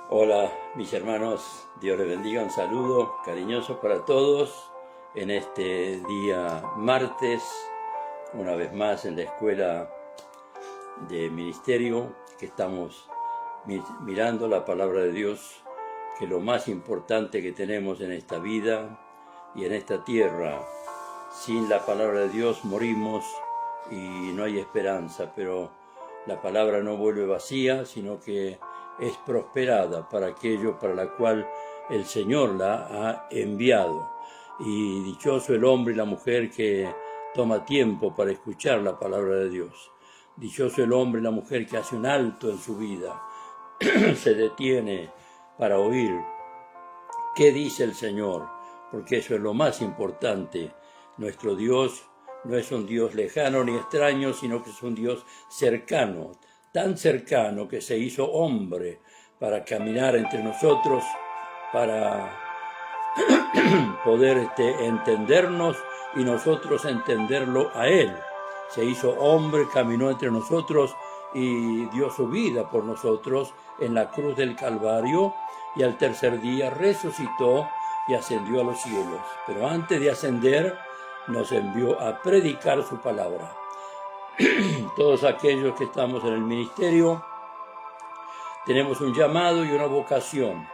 Hola mis hermanos, Dios les bendiga, un saludo cariñoso para todos en este día martes, una vez más en la escuela de ministerio que estamos mirando la palabra de Dios, que es lo más importante que tenemos en esta vida y en esta tierra. Sin la palabra de Dios morimos y no hay esperanza, pero la palabra no vuelve vacía, sino que es prosperada para aquello para la cual el Señor la ha enviado. Y dichoso el hombre y la mujer que toma tiempo para escuchar la palabra de Dios. Dichoso el hombre y la mujer que hace un alto en su vida, se detiene para oír qué dice el Señor, porque eso es lo más importante. Nuestro Dios no es un Dios lejano ni extraño, sino que es un Dios cercano, tan cercano que se hizo hombre para caminar entre nosotros, para poder entendernos y nosotros entenderlo a Él. Se hizo hombre, caminó entre nosotros y dio su vida por nosotros en la cruz del Calvario, y al tercer día resucitó y ascendió a los cielos. Pero antes de ascender nos envió a predicar su palabra. Todos aquellos que estamos en el ministerio tenemos un llamado y una vocación,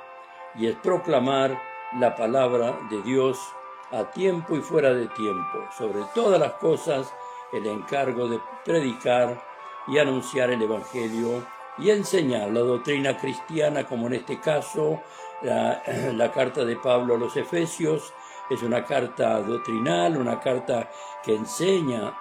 y es proclamar la palabra de Dios a tiempo y fuera de tiempo. Sobre todas las cosas, el encargo de predicar y anunciar el Evangelio y enseñar la doctrina cristiana, como en este caso la carta de Pablo a los Efesios. Es una carta doctrinal, una carta que enseña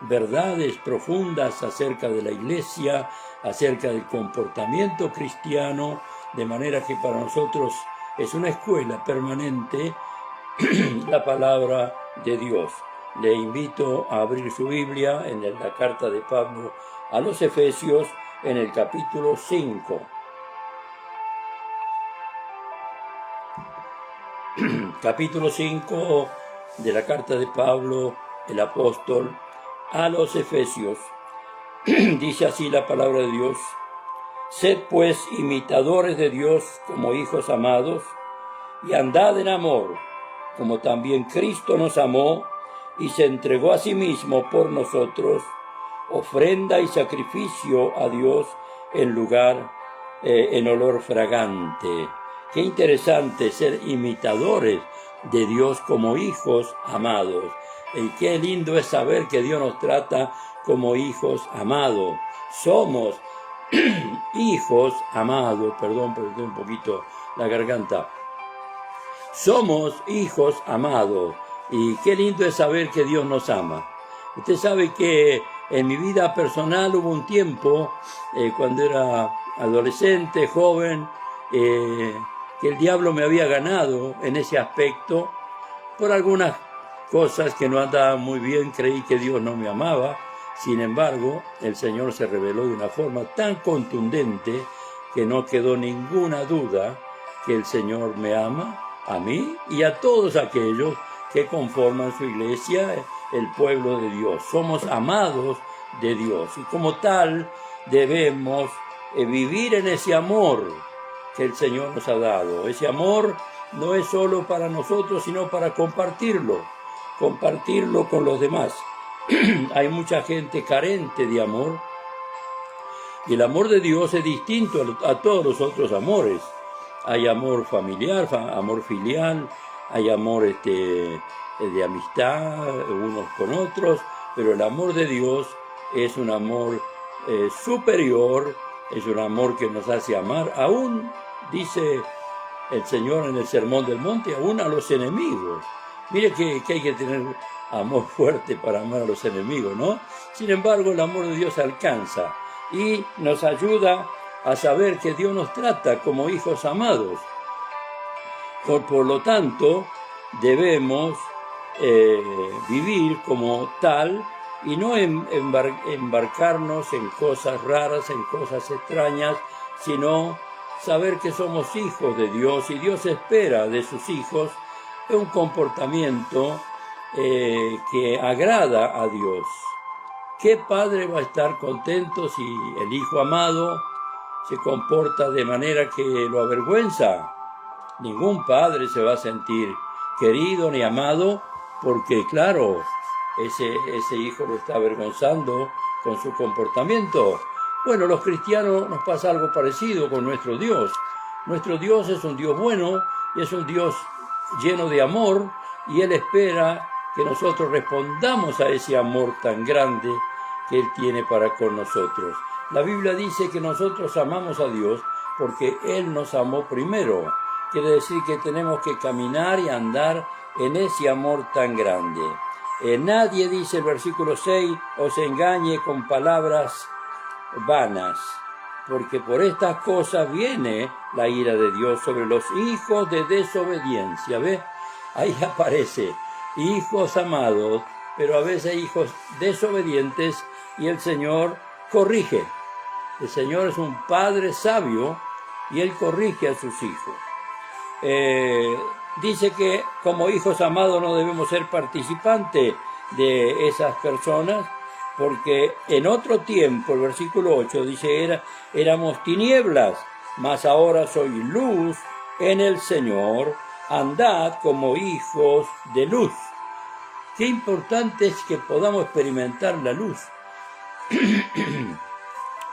verdades profundas acerca de la iglesia, acerca del comportamiento cristiano, de manera que para nosotros es una escuela permanente la palabra de Dios. Le invito a abrir su Biblia en la carta de Pablo a los Efesios en el capítulo 5. Capítulo 5 de la carta de Pablo, el apóstol, a los Efesios. Dice así la palabra de Dios: Sed pues imitadores de Dios como hijos amados, y andad en amor, como también Cristo nos amó y se entregó a sí mismo por nosotros, ofrenda y sacrificio a Dios en olor fragante. Qué interesante ser imitadores de Dios como hijos amados. Y qué lindo es saber que Dios nos trata como hijos amados. Somos hijos amados. Perdón, perdí un poquito la garganta. Somos hijos amados. Y qué lindo es saber que Dios nos ama. Usted sabe que en mi vida personal hubo un tiempo, cuando era adolescente, joven, que el diablo me había ganado en ese aspecto. Por algunas cosas que no andaban muy bien, creí que Dios no me amaba. Sin embargo, el Señor se reveló de una forma tan contundente que no quedó ninguna duda que el Señor me ama, a mí y a todos aquellos que conforman su iglesia, el pueblo de Dios. Somos amados de Dios y como tal debemos vivir en ese amor que el Señor nos ha dado. Ese amor no es solo para nosotros, sino para compartirlo con los demás. Hay mucha gente carente de amor, y el amor de Dios es distinto a todos los otros amores. Hay amor familiar, amor filial, hay amor de amistad unos con otros, pero el amor de Dios es un amor superior, es un amor que nos hace amar, aún, dice el Señor en el Sermón del Monte, aún a los enemigos. Mire que hay que tener amor fuerte para amar a los enemigos, ¿no? Sin embargo, el amor de Dios alcanza y nos ayuda a saber que Dios nos trata como hijos amados. Por lo tanto, debemos vivir como tal y no embarcarnos en cosas raras, en cosas extrañas, sino saber que somos hijos de Dios y Dios espera de sus hijos un comportamiento que agrada a Dios. ¿Qué padre va a estar contento si el hijo amado se comporta de manera que lo avergüenza, ningún padre se va a sentir querido ni amado porque, claro, ese hijo lo está avergonzando con su comportamiento. Bueno, los cristianos nos pasa algo parecido con nuestro Dios. Nuestro Dios es un Dios bueno y es un Dios lleno de amor, y Él espera que nosotros respondamos a ese amor tan grande que Él tiene para con nosotros. La Biblia dice que nosotros amamos a Dios porque Él nos amó primero. Quiere decir que tenemos que caminar y andar en ese amor tan grande. Nadie, dice el versículo 6, os engañe con palabras vanas, porque por estas cosas viene la ira de Dios sobre los hijos de desobediencia. ¿Ve? Ahí aparece, hijos amados, pero a veces hijos desobedientes, y el Señor corrige. El Señor es un Padre sabio y Él corrige a sus hijos. Dice que como hijos amados no debemos ser participantes de esas personas, porque en otro tiempo, el versículo 8 dice, éramos tinieblas, mas ahora soy luz en el Señor, andad como hijos de luz. Qué importante es que podamos experimentar la luz.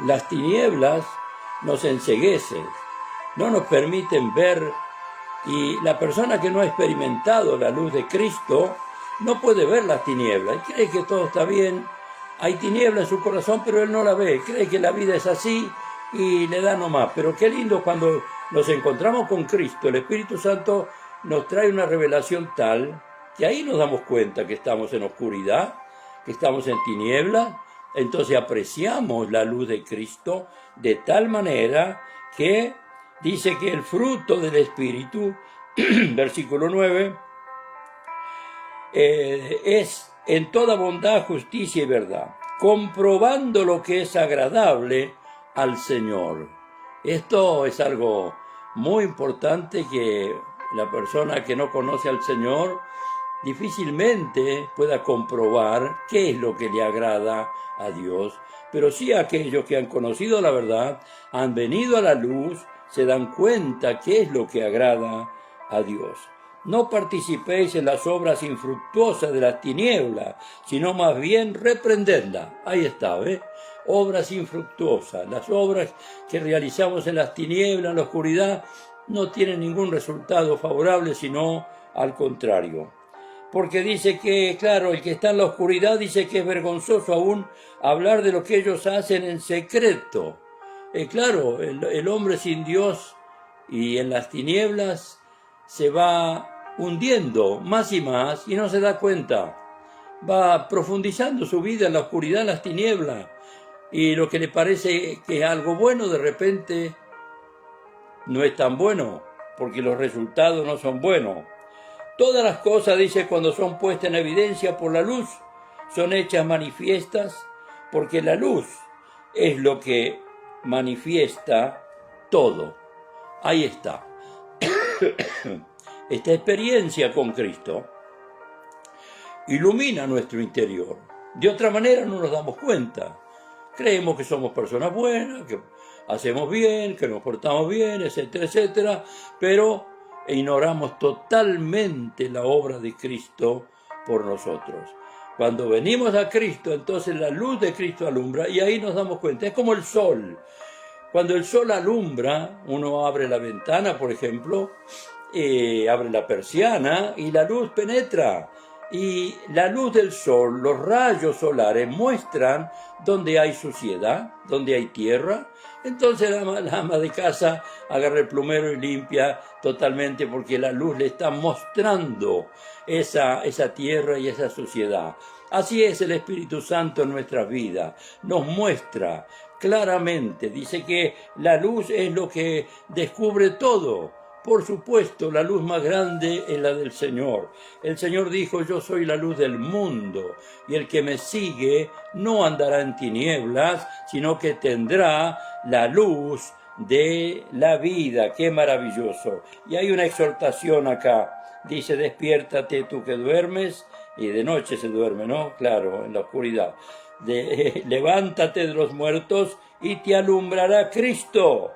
Las tinieblas nos enceguecen, no nos permiten ver, y la persona que no ha experimentado la luz de Cristo no puede ver las tinieblas, y cree que todo está bien. Hay tiniebla en su corazón, pero él no la ve, cree que la vida es así y le da nomás. Pero qué lindo cuando nos encontramos con Cristo, el Espíritu Santo nos trae una revelación tal que ahí nos damos cuenta que estamos en oscuridad, que estamos en tiniebla. Entonces apreciamos la luz de Cristo de tal manera que dice que el fruto del Espíritu, versículo 9, es en toda bondad, justicia y verdad, comprobando lo que es agradable al Señor. Esto es algo muy importante, que la persona que no conoce al Señor difícilmente pueda comprobar qué es lo que le agrada a Dios, pero sí aquellos que han conocido la verdad, han venido a la luz, se dan cuenta qué es lo que agrada a Dios. No participéis en las obras infructuosas de las tinieblas, sino más bien reprendedlas. Ahí está, ¿ves? Obras infructuosas. Las obras que realizamos en las tinieblas, en la oscuridad, no tienen ningún resultado favorable, sino al contrario. Porque dice que, claro, el que está en la oscuridad dice que es vergonzoso aún hablar de lo que ellos hacen en secreto. Claro, el hombre sin Dios y en las tinieblas se va hundiendo más y más y no se da cuenta. Va profundizando su vida en la oscuridad, en las tinieblas, y lo que le parece que es algo bueno, de repente no es tan bueno, porque los resultados no son buenos. Todas las cosas, dice, cuando son puestas en evidencia por la luz, son hechas manifiestas, porque la luz es lo que manifiesta todo. Ahí está. Esta experiencia con Cristo ilumina nuestro interior. De otra manera no nos damos cuenta. Creemos que somos personas buenas, que hacemos bien, que nos portamos bien, etcétera, etcétera, pero ignoramos totalmente la obra de Cristo por nosotros. Cuando venimos a Cristo, entonces la luz de Cristo alumbra y ahí nos damos cuenta. Es como el sol. Cuando el sol alumbra, uno abre la ventana, por ejemplo, abre la persiana y la luz penetra. Y la luz del sol, los rayos solares muestran donde hay suciedad, donde hay tierra. Entonces la ama de casa agarra el plumero y limpia totalmente, porque la luz le está mostrando esa tierra y esa suciedad. Así es el Espíritu Santo en nuestras vidas. Nos muestra claramente, dice que la luz es lo que descubre todo. Por supuesto, la luz más grande es la del Señor. El Señor dijo, yo soy la luz del mundo, y el que me sigue no andará en tinieblas, sino que tendrá la luz de la vida. ¡Qué maravilloso! Y hay una exhortación acá. Dice, despiértate tú que duermes, y de noche se duerme, ¿no? Claro, en la oscuridad. levántate de los muertos y te alumbrará Cristo.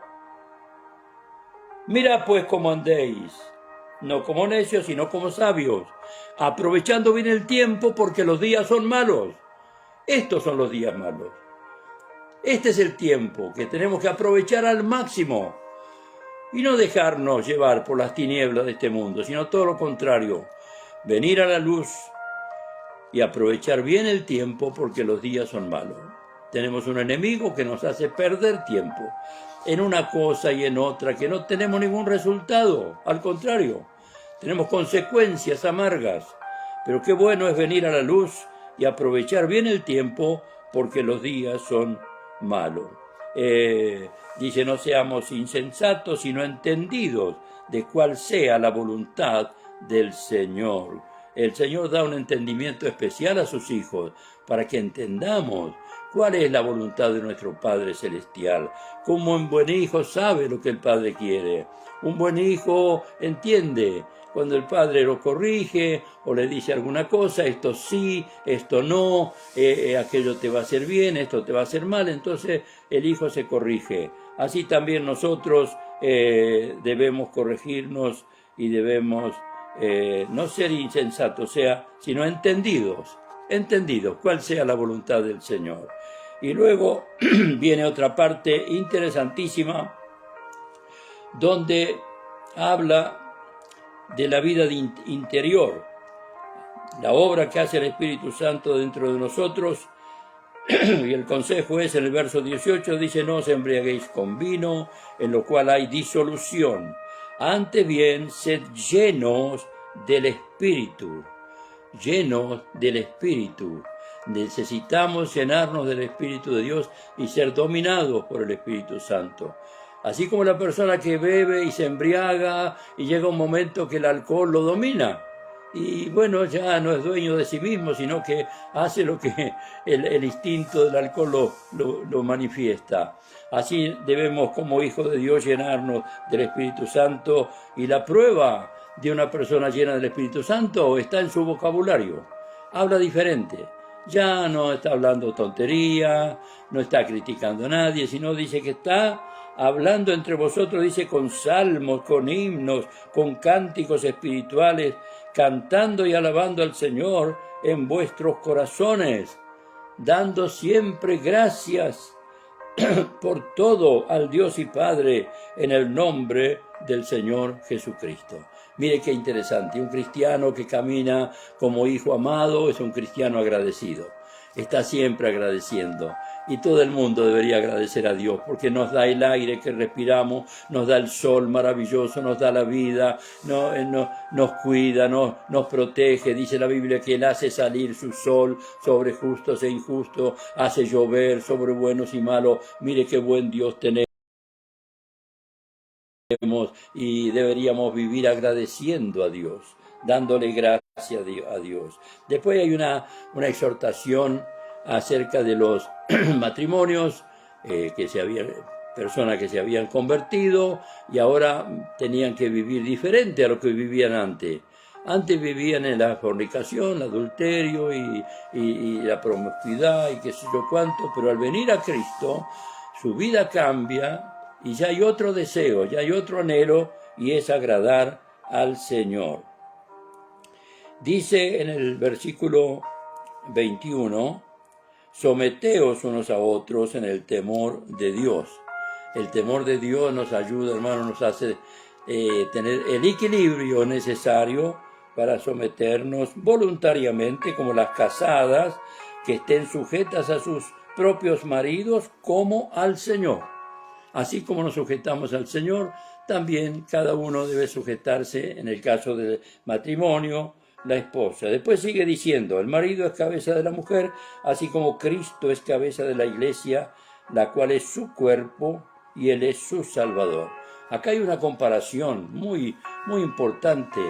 Mira pues cómo andéis, no como necios, sino como sabios, aprovechando bien el tiempo porque los días son malos. Estos son los días malos. Este es el tiempo que tenemos que aprovechar al máximo y no dejarnos llevar por las tinieblas de este mundo, sino todo lo contrario, venir a la luz y aprovechar bien el tiempo porque los días son malos. Tenemos un enemigo que nos hace perder tiempo en una cosa y en otra, que no tenemos ningún resultado, al contrario, tenemos consecuencias amargas. Pero qué bueno es venir a la luz y aprovechar bien el tiempo porque los días son malos. Dice, no seamos insensatos, sino entendidos de cuál sea la voluntad del Señor. El Señor da un entendimiento especial a sus hijos para que entendamos cuál es la voluntad de nuestro Padre Celestial. Como un buen hijo sabe lo que el Padre quiere. Un buen hijo entiende cuando el padre lo corrige o le dice alguna cosa, esto sí, esto no, aquello te va a hacer bien, esto te va a hacer mal, entonces el hijo se corrige. Así también nosotros debemos corregirnos y debemos no ser insensatos, sino entendidos cuál sea la voluntad del Señor. Y luego viene otra parte interesantísima donde habla de la vida interior, la obra que hace el Espíritu Santo dentro de nosotros. Y el consejo es, en el verso 18, dice, no os embriaguéis con vino, en lo cual hay disolución. Antes bien, sed llenos del Espíritu. Llenos del Espíritu. Necesitamos llenarnos del Espíritu de Dios y ser dominados por el Espíritu Santo. Así como la persona que bebe y se embriaga y llega un momento que el alcohol lo domina. Y bueno, ya no es dueño de sí mismo, sino que hace lo que el instinto del alcohol lo manifiesta. Así debemos, como hijos de Dios, llenarnos del Espíritu Santo. Y la prueba de una persona llena del Espíritu Santo está en su vocabulario. Habla diferente. Ya no está hablando tontería, no está criticando a nadie, sino dice que está hablando entre vosotros, dice, con salmos, con himnos, con cánticos espirituales, cantando y alabando al Señor en vuestros corazones, dando siempre gracias por todo al Dios y Padre en el nombre del Señor Jesucristo. Mire qué interesante, un cristiano que camina como hijo amado es un cristiano agradecido, está siempre agradeciendo. Y todo el mundo debería agradecer a Dios porque nos da el aire que respiramos, nos da el sol maravilloso, nos da la vida, nos cuida, nos protege. Dice la Biblia que Él hace salir su sol sobre justos e injustos, hace llover sobre buenos y malos. Mire qué buen Dios tenemos y deberíamos vivir agradeciendo a Dios, dándole gracias a Dios. Después hay una exhortación acerca de los matrimonios, personas que se habían convertido y ahora tenían que vivir diferente a lo que vivían antes. Antes vivían en la fornicación, el adulterio y la promiscuidad y qué sé yo cuánto, pero al venir a Cristo, su vida cambia y ya hay otro deseo, ya hay otro anhelo y es agradar al Señor. Dice en el versículo 21, someteos unos a otros en el temor de Dios. El temor de Dios nos ayuda, hermano, nos hace tener el equilibrio necesario para someternos voluntariamente, como las casadas, que estén sujetas a sus propios maridos como al Señor. Así como nos sujetamos al Señor, también cada uno debe sujetarse, en el caso del matrimonio, la esposa. Después sigue diciendo, el marido es cabeza de la mujer, así como Cristo es cabeza de la iglesia, la cual es su cuerpo y Él es su Salvador. Acá hay una comparación muy, muy importante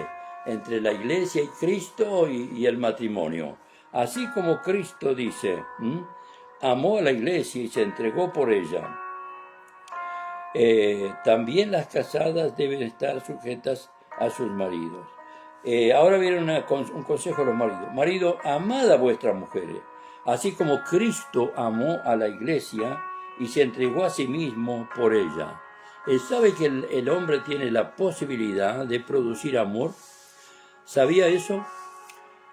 entre la iglesia y Cristo y el matrimonio. Así como Cristo dice, amó a la iglesia y se entregó por ella. También las casadas deben estar sujetas a sus maridos. Ahora viene un consejo a los maridos. Marido, amad a vuestras mujeres, así como Cristo amó a la iglesia y se entregó a sí mismo por ella. ¿Sabe que el hombre tiene la posibilidad de producir amor? ¿Sabía eso?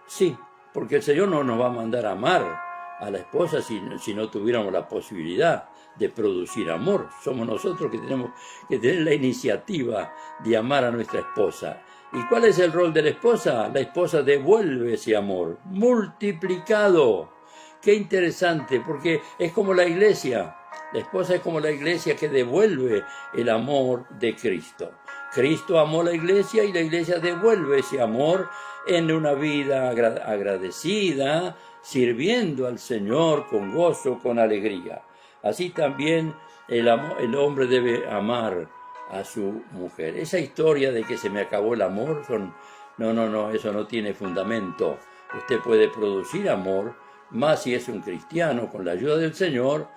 Sí, porque el Señor no nos va a mandar a amar a la esposa si no tuviéramos la posibilidad de producir amor. Somos nosotros que tenemos que tener la iniciativa de amar a nuestra esposa. ¿Y cuál es el rol de la esposa? La esposa devuelve ese amor, multiplicado. Qué interesante, porque es como la iglesia. La esposa es como la iglesia que devuelve el amor de Cristo. Cristo amó la iglesia y la iglesia devuelve ese amor en una vida agradecida, sirviendo al Señor con gozo, con alegría. Así también el hombre debe amar a su mujer. Esa historia de que se me acabó el amor, no, eso no tiene fundamento. Usted puede producir amor, más si es un cristiano, con la ayuda del Señor,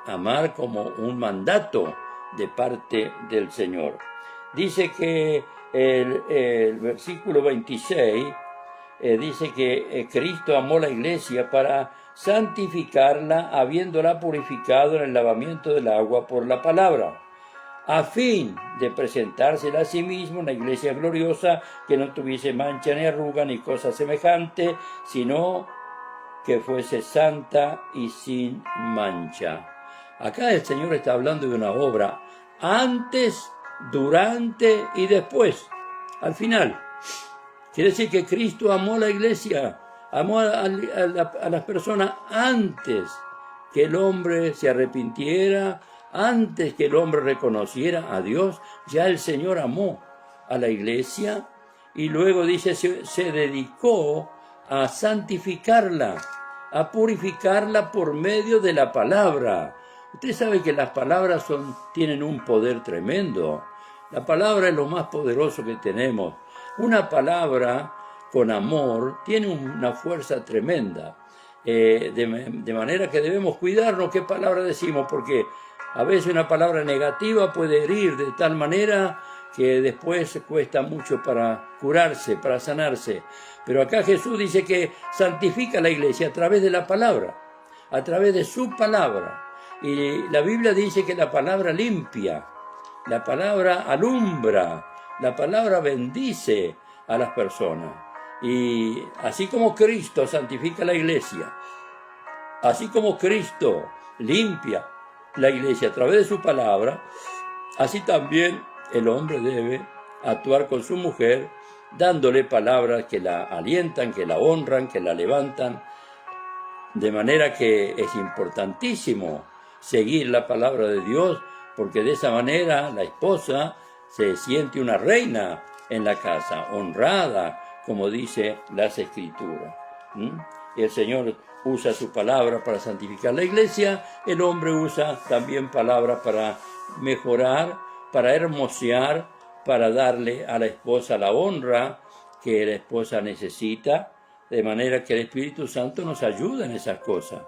amar como un mandato de parte del Señor. Dice que el versículo 26 dice que Cristo amó la iglesia para santificarla, habiéndola purificado en el lavamiento del agua por la palabra, a fin de presentársela a sí mismo una iglesia gloriosa, que no tuviese mancha ni arruga ni cosa semejante, sino que fuese santa y sin mancha. Acá el Señor está hablando de una obra antes, durante y después, al final. Quiere decir que Cristo amó a la iglesia, amó a las personas antes que el hombre se arrepintiera, antes que el hombre reconociera a Dios. Ya el Señor amó a la iglesia y luego dice se dedicó a santificarla, a purificarla por medio de la palabra. Usted sabe que las palabras tienen un poder tremendo. La palabra es lo más poderoso que tenemos. Una palabra con amor tiene una fuerza tremenda. De manera que debemos cuidarnos qué palabra decimos, porque a veces una palabra negativa puede herir de tal manera que después cuesta mucho para curarse, para sanarse. Pero acá Jesús dice que santifica la iglesia a través de la palabra, a través de su palabra. Y la Biblia dice que la palabra limpia, la palabra alumbra, la palabra bendice a las personas. Y así como Cristo santifica la iglesia, así como Cristo limpia la iglesia a través de su palabra, así también el hombre debe actuar con su mujer, dándole palabras que la alientan, que la honran, que la levantan. De manera que es importantísimo seguir la palabra de Dios, porque de esa manera la esposa se siente una reina en la casa, honrada, como dice las Escrituras. Y el Señor usa su palabra para santificar la iglesia, el hombre usa también palabra para mejorar, para hermosear, para darle a la esposa la honra que la esposa necesita, de manera que el Espíritu Santo nos ayuda en esas cosas.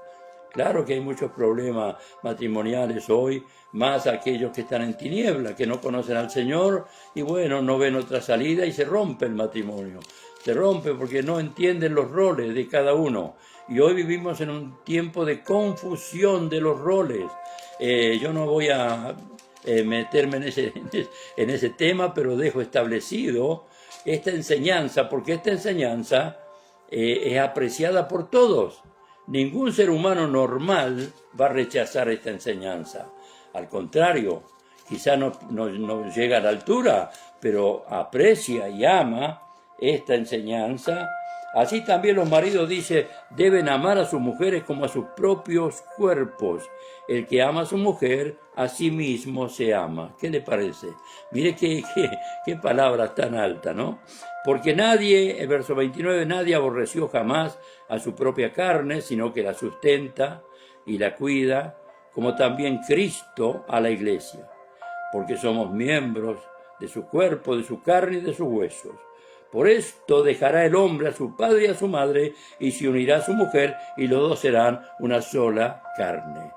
Claro que hay muchos problemas matrimoniales hoy, más aquellos que están en tiniebla, que no conocen al Señor y bueno, no ven otra salida y se rompe el matrimonio. Se rompe porque no entienden los roles de cada uno. Y hoy vivimos en un tiempo de confusión de los roles. Yo no voy a meterme en ese tema, pero dejo establecido esta enseñanza, porque esta enseñanza es apreciada por todos. Ningún ser humano normal va a rechazar esta enseñanza. Al contrario, quizá no llega a la altura, pero aprecia y ama esta enseñanza. Así también los maridos, dice, deben amar a sus mujeres como a sus propios cuerpos. El que ama a su mujer, a sí mismo se ama. ¿Qué le parece? Mire qué palabra tan alta, ¿no? Porque nadie, el verso 29, nadie aborreció jamás a su propia carne, sino que la sustenta y la cuida, como también Cristo a la iglesia, porque somos miembros de su cuerpo, de su carne y de sus huesos. Por esto dejará el hombre a su padre y a su madre, y se unirá a su mujer, y los dos serán una sola carne.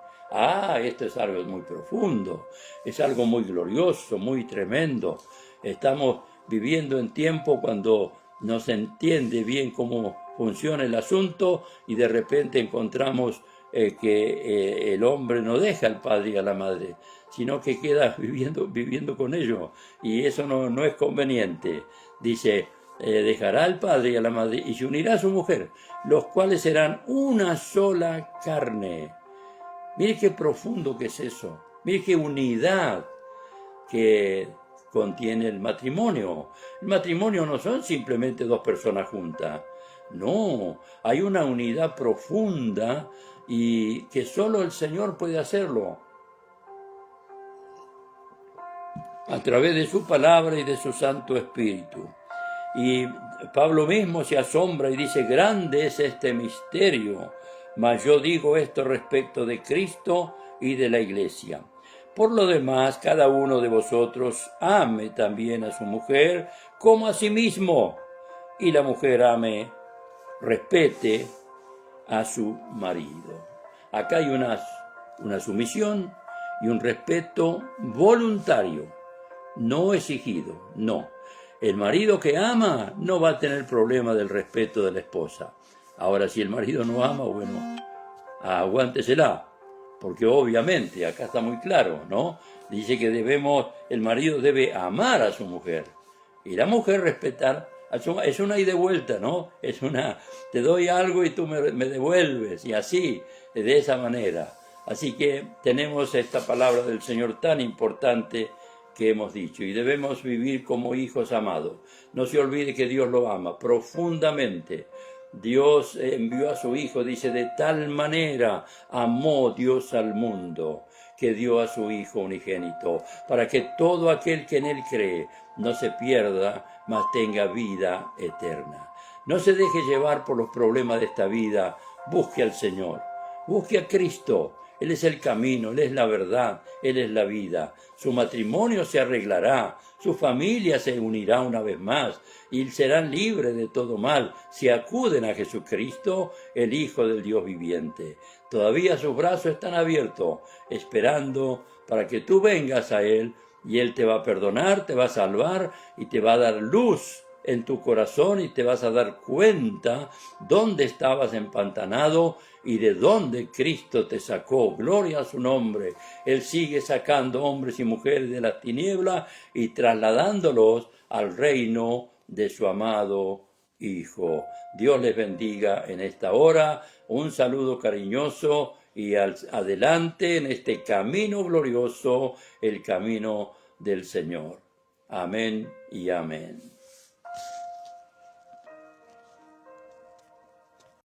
Esto es algo muy profundo, es algo muy glorioso, muy tremendo. Estamos viviendo en tiempo cuando no se entiende bien cómo funciona el asunto y de repente encontramos que el hombre no deja al padre y a la madre, sino que queda viviendo con ellos, y eso no es conveniente. Dice, dejará al padre y a la madre y se unirá a su mujer, los cuales serán una sola carne. Mire qué profundo que es eso, mire qué unidad que contiene el matrimonio. El matrimonio no son simplemente dos personas juntas, no, hay una unidad profunda y que solo el Señor puede hacerlo a través de su palabra y de su Santo Espíritu. Y Pablo mismo se asombra y dice, grande es este misterio, mas yo digo esto respecto de Cristo y de la Iglesia. Por lo demás, cada uno de vosotros ame también a su mujer como a sí mismo, y la mujer respete a su marido. Acá hay una sumisión y un respeto voluntario, no exigido, no. El marido que ama no va a tener problema del respeto de la esposa. Ahora, si el marido no ama, bueno, aguántesela, porque obviamente, acá está muy claro, ¿no? Dice que el marido debe amar a su mujer, y la mujer respetar a su mujer. Es una ida y vuelta, ¿no? Te doy algo y tú me devuelves, y así, de esa manera. Así que tenemos esta palabra del Señor tan importante que hemos dicho, y debemos vivir como hijos amados. No se olvide que Dios lo ama profundamente. Dios envió a su Hijo, dice, de tal manera amó Dios al mundo, que dio a su Hijo unigénito, para que todo aquel que en Él cree no se pierda, mas tenga vida eterna. No se deje llevar por los problemas de esta vida, busque al Señor, busque a Cristo. Él es el camino, Él es la verdad, Él es la vida. Su matrimonio se arreglará, su familia se unirá una vez más y serán libres de todo mal si acuden a Jesucristo, el Hijo del Dios viviente. Todavía sus brazos están abiertos, esperando para que tú vengas a Él, y Él te va a perdonar, te va a salvar y te va a dar luz en tu corazón, y te vas a dar cuenta dónde estabas empantanado y de dónde Cristo te sacó. Gloria a su nombre. Él sigue sacando hombres y mujeres de las tinieblas y trasladándolos al reino de su amado Hijo. Dios les bendiga en esta hora. Un saludo cariñoso y adelante en este camino glorioso, el camino del Señor. Amén y amén.